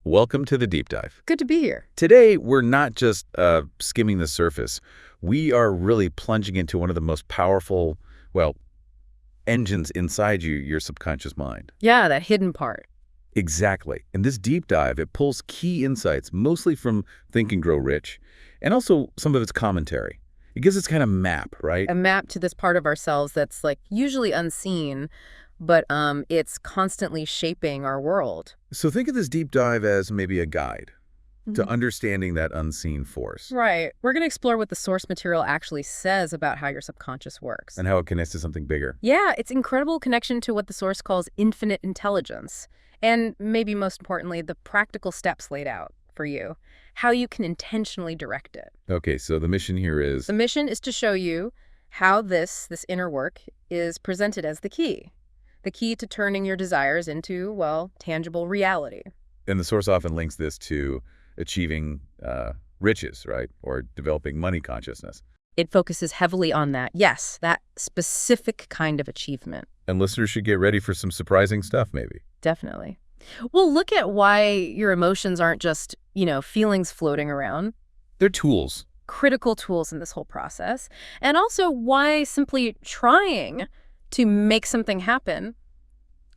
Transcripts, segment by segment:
Welcome to the Deep Dive. Good to be here. Today, we're not just skimming the surface. We are really plunging into one of the most powerful, engines inside you, your subconscious mind. Yeah, that hidden part. Exactly. In this deep dive, it pulls key insights, mostly from Think and Grow Rich, and also some of its commentary. It gives us kind of map, right? A map to this part of ourselves that's like usually unseen, but it's constantly shaping our world. So think of this deep dive as maybe a guide to understanding that unseen force. Right. We're going to explore what the source material actually says about how your subconscious works. And how it connects to something bigger. Yeah, it's incredible connection to what the source calls infinite intelligence. And maybe most importantly, the practical steps laid out for you, how you can intentionally direct it. Okay, so the mission here is... The mission is to show you how this inner work is presented as the key to turning your desires into, tangible reality. And the source often links this to achieving riches, right? Or developing money consciousness. It focuses heavily on that. Yes, that specific kind of achievement. And listeners should get ready for some surprising stuff, maybe. Definitely. Well, look at why your emotions aren't just, feelings floating around. They're tools. Critical tools in this whole process. And also why simply trying to make something happen,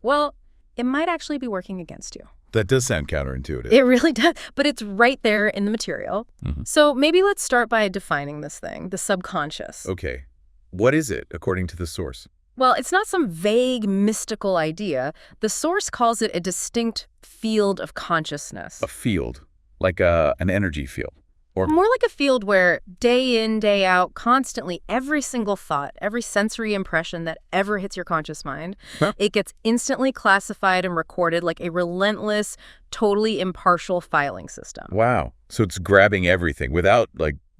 it might actually be working against you. That does sound counterintuitive. It really does, but it's right there in the material. So maybe let's start by defining this thing, the subconscious. Okay. What is it, according to the source? Well, it's not some vague, mystical idea. The source calls it a distinct field of consciousness. A field, like an energy field. Or more like a field where day in, day out, constantly, every single thought, every sensory impression that ever hits your conscious mind, it gets instantly classified and recorded like a relentless, totally impartial filing system. Wow. So it's grabbing everything without,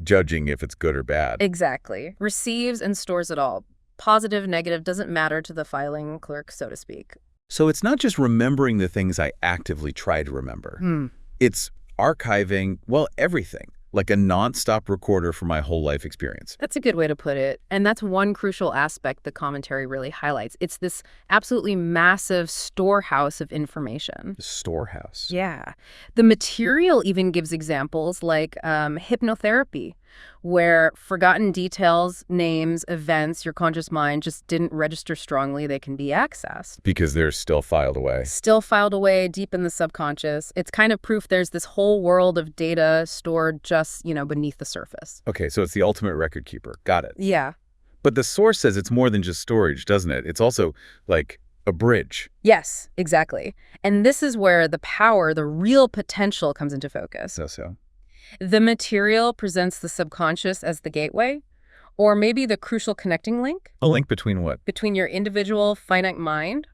judging if it's good or bad. Exactly. Receives and stores it all. Positive, negative, doesn't matter to the filing clerk, so to speak. So it's not just remembering the things I actively try to remember. It's archiving, everything. Like a nonstop recorder for my whole life experience. That's a good way to put it. And that's one crucial aspect the commentary really highlights. It's this absolutely massive storehouse of information. The storehouse. Yeah. The material even gives examples like hypnotherapy, where forgotten details, names, events, your conscious mind just didn't register strongly, they can be accessed. Because they're still filed away. Still filed away deep in the subconscious. It's kind of proof there's this whole world of data stored just, beneath the surface. Okay, so it's the ultimate record keeper. Got it. Yeah. But the source says it's more than just storage, doesn't it? It's also like a bridge. Yes, exactly. And this is where the power, the real potential comes into focus. So. The material presents the subconscious as the gateway, or maybe the crucial connecting link. A link between what? Between your individual finite mind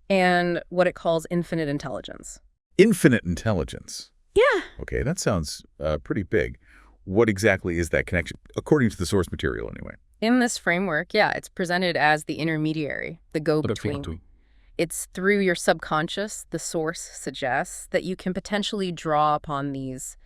and what it calls infinite intelligence. Infinite intelligence? Yeah. Okay, that sounds pretty big. What exactly is that connection, according to the source material anyway? In this framework, it's presented as the intermediary, the go-between. It's through your subconscious, the source suggests, that you can potentially draw upon these,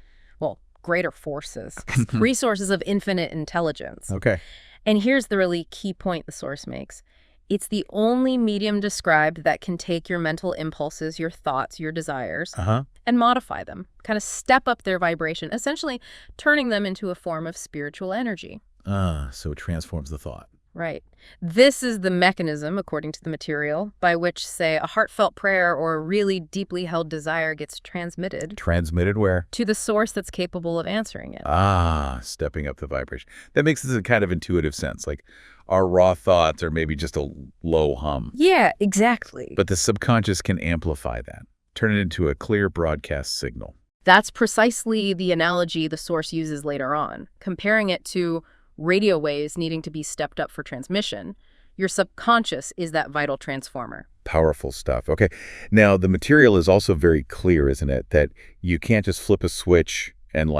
greater forces, resources of infinite intelligence. Okay. And here's the really key point the source makes. It's the only medium described that can take your mental impulses, your thoughts, your desires, and modify them, kind of step up their vibration, essentially turning them into a form of spiritual energy. So it transforms the thought. Right. This is the mechanism, according to the material, by which, say, a heartfelt prayer or a really deeply held desire gets transmitted. Transmitted where? To the source that's capable of answering it. Stepping up the vibration. That makes this a kind of intuitive sense, like our raw thoughts are maybe just a low hum. Yeah, exactly. But the subconscious can amplify that, turn it into a clear broadcast signal. That's precisely the analogy the source uses later on, comparing it to radio waves needing to be stepped up for transmission. Your subconscious is that vital transformer. Powerful stuff. Okay. Now, the material is also very clear, isn't it? That you can't just flip a switch and,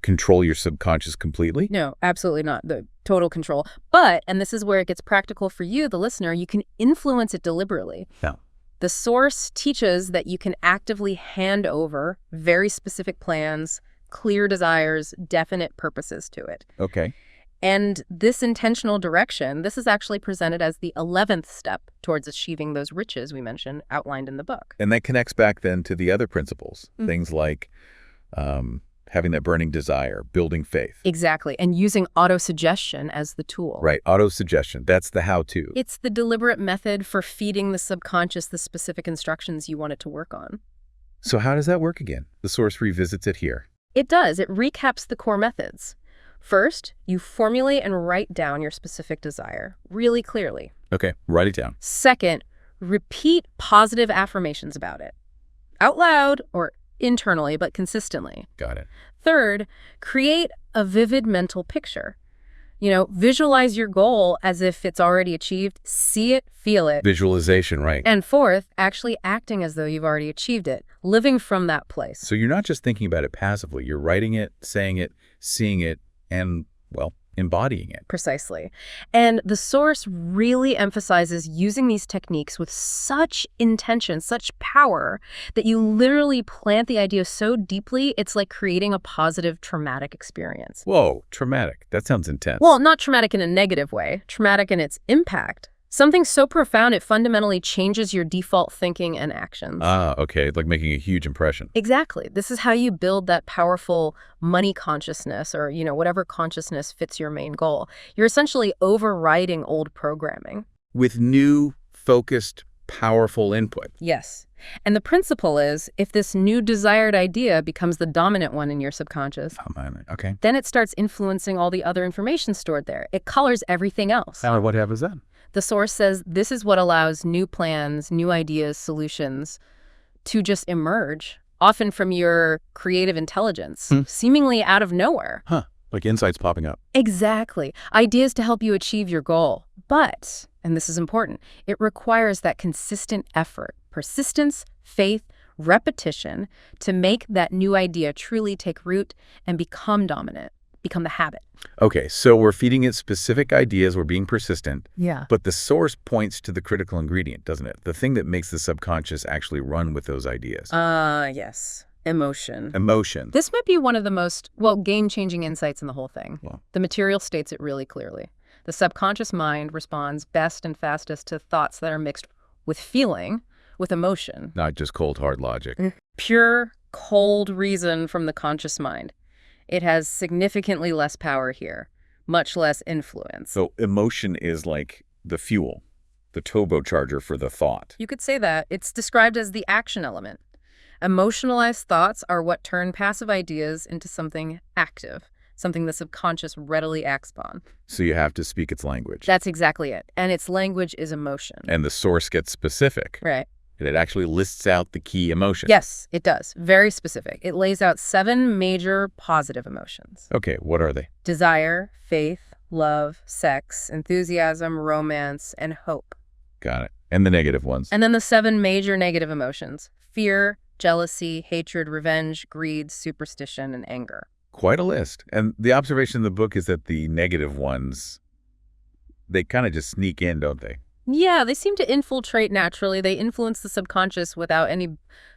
control your subconscious completely? No, absolutely not. The total control. But, and this is where it gets practical for you, the listener, you can influence it deliberately. No. The source teaches that you can actively hand over very specific plans, clear desires, definite purposes to it. Okay. And this intentional direction, this is actually presented as the 11th step towards achieving those riches we mentioned outlined in the book. And that connects back then to the other principles, things like having that burning desire, building faith. Exactly. And using autosuggestion as the tool. Right. Autosuggestion. That's the how-to. It's the deliberate method for feeding the subconscious the specific instructions you want it to work on. So how does that work again? The source revisits it here. It does. It recaps the core methods. First, you formulate and write down your specific desire really clearly. Okay, write it down. Second, repeat positive affirmations about it. Out loud or internally, but consistently. Got it. Third, create a vivid mental picture. Visualize your goal as if it's already achieved. See it, feel it. Visualization, right. And fourth, actually acting as though you've already achieved it, living from that place. So you're not just thinking about it passively. You're writing it, saying it, seeing it, and, well, embodying it. Precisely. And the source really emphasizes using these techniques with such intention, such power, that you literally plant the idea so deeply, it's like creating a positive traumatic experience. Whoa, traumatic. That sounds intense. Well, not traumatic in a negative way, traumatic in its impact. Something so profound it fundamentally changes your default thinking and actions. Ah, okay, like making a huge impression. Exactly. This is how you build that powerful money consciousness or, whatever consciousness fits your main goal. You're essentially overriding old programming. With new, focused, powerful input. Yes. And the principle is, if this new desired idea becomes the dominant one in your subconscious, Okay. then it starts influencing all the other information stored there. It colors everything else. And what happens then? The source says this is what allows new plans, new ideas, solutions to just emerge, often from your creative intelligence, seemingly out of nowhere. Huh, like insights popping up. Exactly. Ideas to help you achieve your goal. But, and this is important, it requires that consistent effort, persistence, faith, repetition to make that new idea truly take root and become dominant, become the habit. Okay, so we're feeding it specific ideas, we're being persistent. Yeah. But the source points to the critical ingredient, doesn't it? The thing that makes the subconscious actually run with those ideas. Yes. Emotion. Emotion. This might be one of the most, game-changing insights in the whole thing. Yeah. The material states it really clearly. The subconscious mind responds best and fastest to thoughts that are mixed with feeling, with emotion. Not just cold, hard logic. Pure, cold reason from the conscious mind. It has significantly less power here, much less influence. So emotion is like the fuel, the turbocharger for the thought. You could say that. It's described as the action element. Emotionalized thoughts are what turn passive ideas into something active, something the subconscious readily acts upon. So you have to speak its language. That's exactly it. And its language is emotion. And the source gets specific. Right. It actually lists out the key emotions. Yes, it does. Very specific. It lays out 7 major positive emotions. Okay, what are they? Desire, faith, love, sex, enthusiasm, romance, and hope. Got it. And the negative ones? And then the 7 major negative emotions: fear, jealousy, hatred, revenge, greed, superstition, and anger. Quite a list. And the observation in the book is that the negative ones, they kind of just sneak in, don't they? Yeah, they seem to infiltrate naturally. They influence the subconscious without any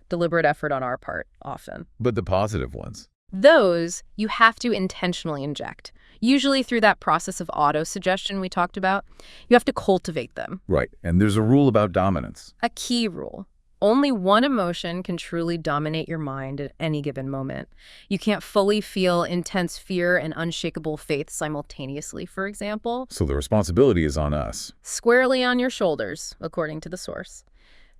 deliberate effort on our part, often. But the positive ones? Those you have to intentionally inject, usually through that process of auto-suggestion we talked about. You have to cultivate them. Right. And there's a rule about dominance. A key rule. Only one emotion can truly dominate your mind at any given moment. You can't fully feel intense fear and unshakable faith simultaneously, for example. So the responsibility is on us. Squarely on your shoulders, according to the source,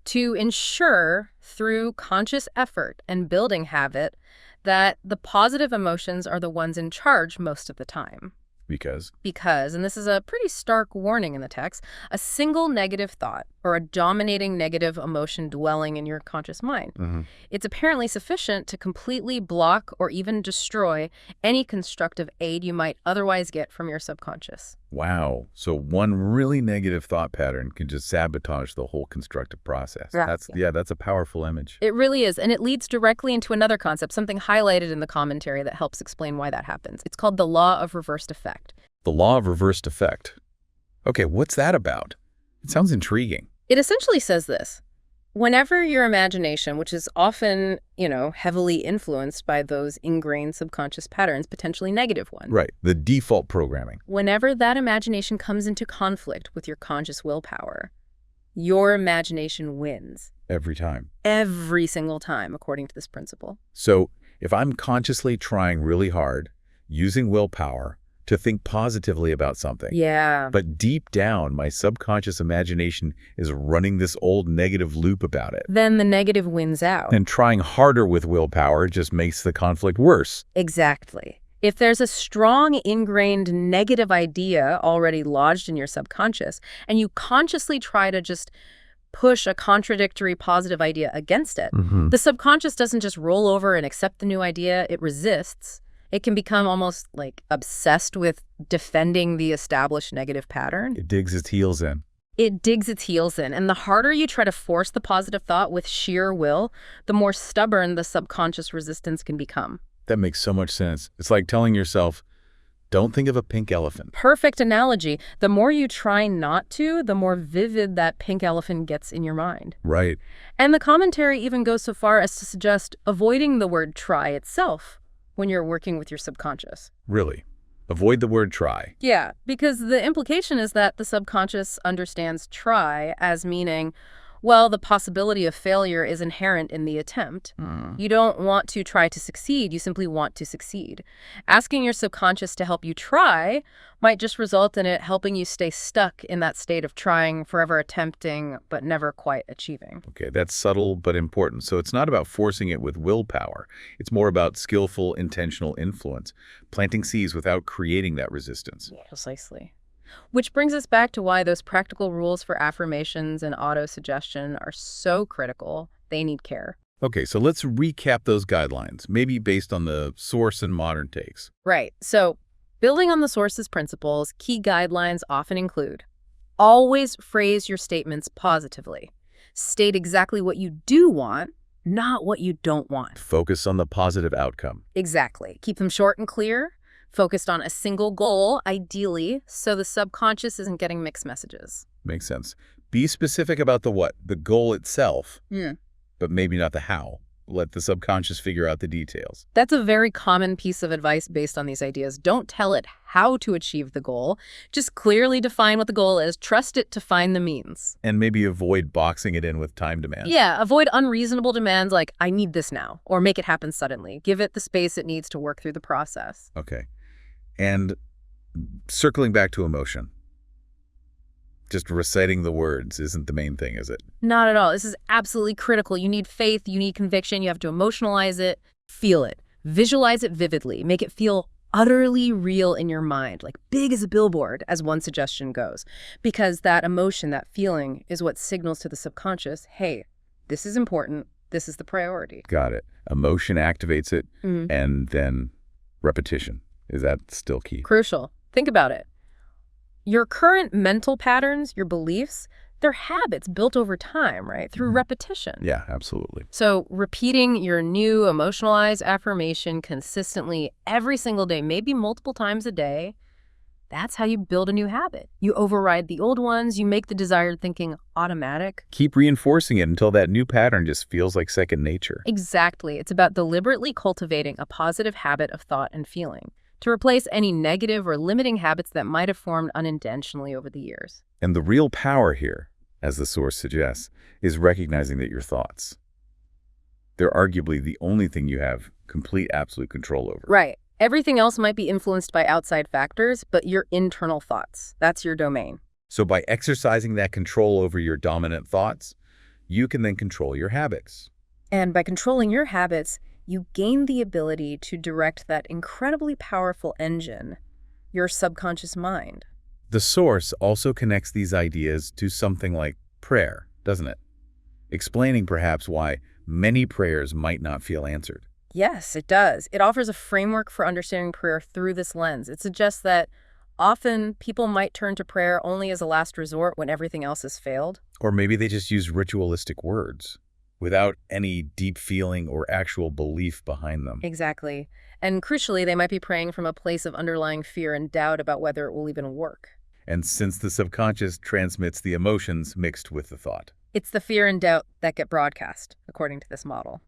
to ensure through conscious effort and building habit that the positive emotions are the ones in charge most of the time. Because, and this is a pretty stark warning in the text, a single negative thought or a dominating negative emotion dwelling in your conscious mind. It's apparently sufficient to completely block or even destroy any constructive aid you might otherwise get from your subconscious. Wow. So one really negative thought pattern can just sabotage the whole constructive process. That's a powerful image. It really is. And it leads directly into another concept, something highlighted in the commentary that helps explain why that happens. It's called the law of reversed effect. The law of reversed effect. Okay, what's that about? It sounds intriguing. It essentially says this: Whenever your imagination, which is often, heavily influenced by those ingrained subconscious patterns, potentially negative ones. Right, the default programming. Whenever that imagination comes into conflict with your conscious willpower, your imagination wins. Every time. Every single time, according to this principle. So if I'm consciously trying really hard, using willpower to think positively about something, Yeah. but deep down, my subconscious imagination is running this old negative loop about it. Then the negative wins out. And trying harder with willpower just makes the conflict worse. Exactly. If there's a strong, ingrained negative idea already lodged in your subconscious, and you consciously try to just push a contradictory positive idea against it, the subconscious doesn't just roll over and accept the new idea, it resists. It can become almost like obsessed with defending the established negative pattern. It digs its heels in. It digs its heels in. And the harder you try to force the positive thought with sheer will, the more stubborn the subconscious resistance can become. That makes so much sense. It's like telling yourself, don't think of a pink elephant. Perfect analogy. The more you try not to, the more vivid that pink elephant gets in your mind. Right. And the commentary even goes so far as to suggest avoiding the word try itself when you're working with your subconscious. Really. Avoid the word try. Yeah, because the implication is that the subconscious understands try as meaning, well, the possibility of failure is inherent in the attempt. You don't want to try to succeed, you simply want to succeed. Asking your subconscious to help you try might just result in it helping you stay stuck in that state of trying, forever attempting, but never quite achieving. Okay, that's subtle but important. So it's not about forcing it with willpower. It's more about skillful, intentional influence, planting seeds without creating that resistance. Precisely. Which brings us back to why those practical rules for affirmations and auto-suggestion are so critical. They need care. Okay, so let's recap those guidelines, maybe based on the source and modern takes. Right. So building on the source's principles, key guidelines often include always phrase your statements positively. State exactly what you do want, not what you don't want. Focus on the positive outcome. Exactly. Keep them short and clear. Focused on a single goal, ideally, so the subconscious isn't getting mixed messages. Makes sense. Be specific about the what, the goal itself, but maybe not the how. Let the subconscious figure out the details. That's a very common piece of advice based on these ideas. Don't tell it how to achieve the goal. Just clearly define what the goal is. Trust it to find the means. And maybe avoid boxing it in with time demands. Yeah, avoid unreasonable demands like, I need this now, or make it happen suddenly. Give it the space it needs to work through the process. Okay. And circling back to emotion, just reciting the words isn't the main thing, is it? Not at all. This is absolutely critical. You need faith, you need conviction, you have to emotionalize it, feel it, visualize it vividly, make it feel utterly real in your mind, like big as a billboard, as one suggestion goes. Because that emotion, that feeling, is what signals to the subconscious, hey, this is important, this is the priority. Got it. Emotion activates it, and then repetition. Is that still key? Crucial. Think about it. Your current mental patterns, your beliefs, they're habits built over time, right? Through repetition. Yeah, absolutely. So repeating your new emotionalized affirmation consistently every single day, maybe multiple times a day, that's how you build a new habit. You override the old ones, you make the desired thinking automatic. Keep reinforcing it until that new pattern just feels like second nature. Exactly. It's about deliberately cultivating a positive habit of thought and feeling to replace any negative or limiting habits that might have formed unintentionally over the years. And the real power here, as the source suggests, is recognizing that your thoughts, they're arguably the only thing you have complete, absolute control over. Right. Everything else might be influenced by outside factors, but your internal thoughts, that's your domain. So by exercising that control over your dominant thoughts, you can then control your habits. And by controlling your habits, you gain the ability to direct that incredibly powerful engine, your subconscious mind. The source also connects these ideas to something like prayer, doesn't it? Explaining perhaps why many prayers might not feel answered. Yes, it does. It offers a framework for understanding prayer through this lens. It suggests that often people might turn to prayer only as a last resort when everything else has failed. Or maybe they just use ritualistic words without any deep feeling or actual belief behind them. Exactly. And crucially, they might be praying from a place of underlying fear and doubt about whether it will even work. And since the subconscious transmits the emotions mixed with the thought. It's the fear and doubt that get broadcast, according to this model,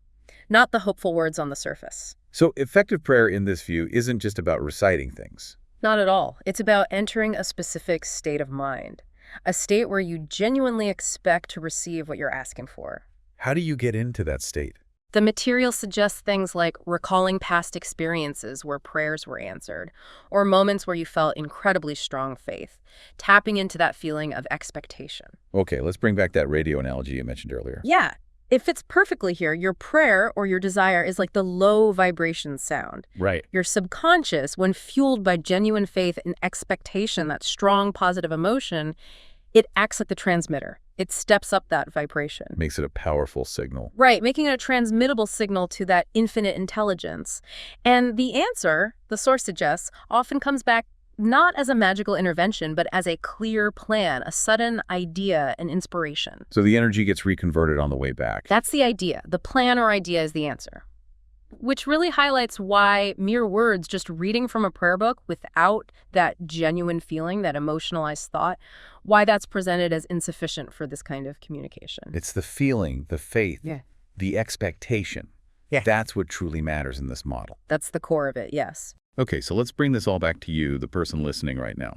not the hopeful words on the surface. So effective prayer in this view isn't just about reciting things. Not at all. It's about entering a specific state of mind, a state where you genuinely expect to receive what you're asking for. How do you get into that state? The material suggests things like recalling past experiences where prayers were answered, or moments where you felt incredibly strong faith, tapping into that feeling of expectation. Okay, let's bring back that radio analogy you mentioned earlier. Yeah, it fits perfectly here. Your prayer or your desire is like the low vibration sound. Right. Your subconscious, when fueled by genuine faith and expectation, that strong positive emotion, it acts like the transmitter. It steps up that vibration. Makes it a powerful signal. Right, making it a transmittable signal to that infinite intelligence. And the answer, the source suggests, often comes back not as a magical intervention, but as a clear plan, a sudden idea and inspiration. So the energy gets reconverted on the way back. That's the idea. The plan or idea is the answer. Which really highlights why mere words, just reading from a prayer book without that genuine feeling, that emotionalized thought, why that's presented as insufficient for this kind of communication. It's the feeling, the faith, the expectation. Yeah. That's what truly matters in this model. That's the core of it, yes. Okay, so let's bring this all back to you, the person listening right now.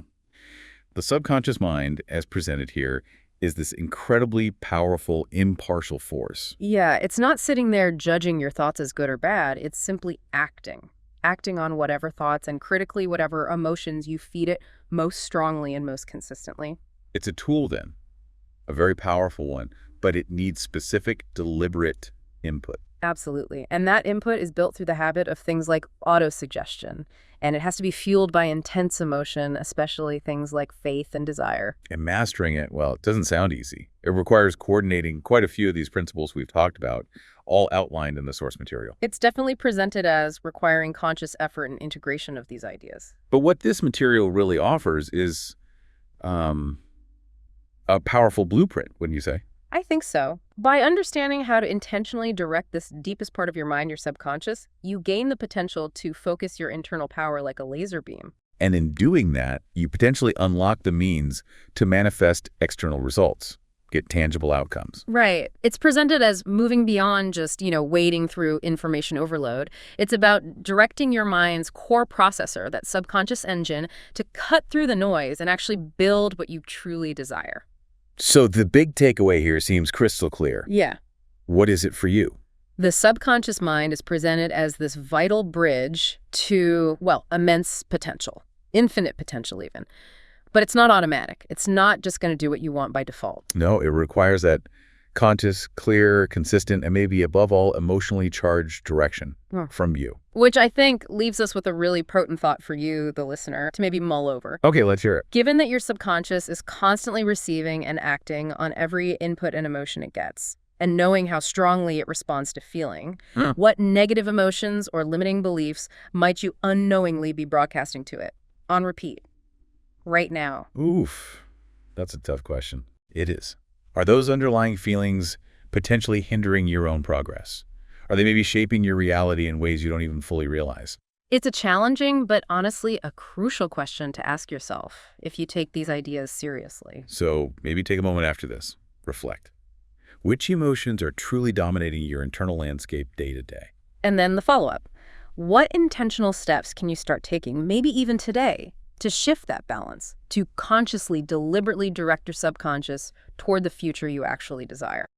The subconscious mind, as presented here, is this incredibly powerful, impartial force. Yeah, it's not sitting there judging your thoughts as good or bad. It's simply acting on whatever thoughts and critically whatever emotions you feed it most strongly and most consistently. It's a tool then, a very powerful one, but it needs specific, deliberate input. Absolutely. And that input is built through the habit of things like autosuggestion. And it has to be fueled by intense emotion, especially things like faith and desire. And mastering it, well, it doesn't sound easy. It requires coordinating quite a few of these principles we've talked about, all outlined in the source material. It's definitely presented as requiring conscious effort and integration of these ideas. But what this material really offers is a powerful blueprint, wouldn't you say? I think so. By understanding how to intentionally direct this deepest part of your mind, your subconscious, you gain the potential to focus your internal power like a laser beam. And in doing that, you potentially unlock the means to manifest external results, get tangible outcomes. Right. It's presented as moving beyond just, wading through information overload. It's about directing your mind's core processor, that subconscious engine, to cut through the noise and actually build what you truly desire. So the big takeaway here seems crystal clear. Yeah. What is it for you? The subconscious mind is presented as this vital bridge to, immense potential, infinite potential even. But it's not automatic. It's not just going to do what you want by default. No, it requires that conscious, clear, consistent, and maybe above all, emotionally charged direction from you. Which I think leaves us with a really potent thought for you, the listener, to maybe mull over. Okay, let's hear it. Given that your subconscious is constantly receiving and acting on every input and emotion it gets, and knowing how strongly it responds to feeling, what negative emotions or limiting beliefs might you unknowingly be broadcasting to it on repeat right now? Oof, that's a tough question. It is. Are those underlying feelings potentially hindering your own progress? Are they maybe shaping your reality in ways you don't even fully realize? It's a challenging, but honestly a crucial question to ask yourself if you take these ideas seriously. So maybe take a moment after this. Reflect. Which emotions are truly dominating your internal landscape day to day? And then the follow-up. What intentional steps can you start taking, maybe even today, to shift that balance, to consciously, deliberately direct your subconscious toward the future you actually desire?